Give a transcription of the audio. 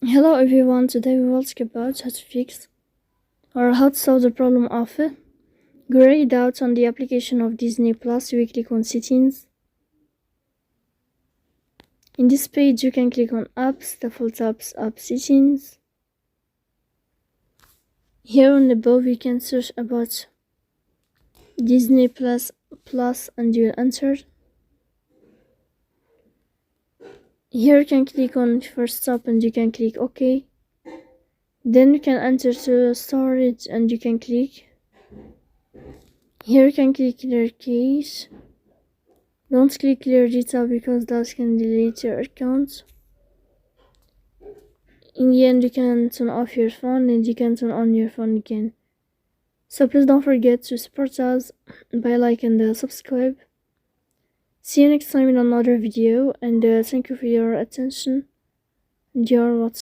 Hello everyone, today we will talk about how to fix or how to solve the problem of grayed out on the application of Disney Plus. We click on settings. In this page you can click on apps, default apps, app settings. Here on the above you can search about Disney Plus and you will enter. Here you can click on first stop and you can click OK. Then you can enter to storage and you can click. Here you can click clear cache. Don't click clear data because that can delete your account. In the end you can turn off your phone and you can turn on your phone again. So please don't forget to support us by like and subscribe. See you next time in another video, and thank you for your attention and your watching.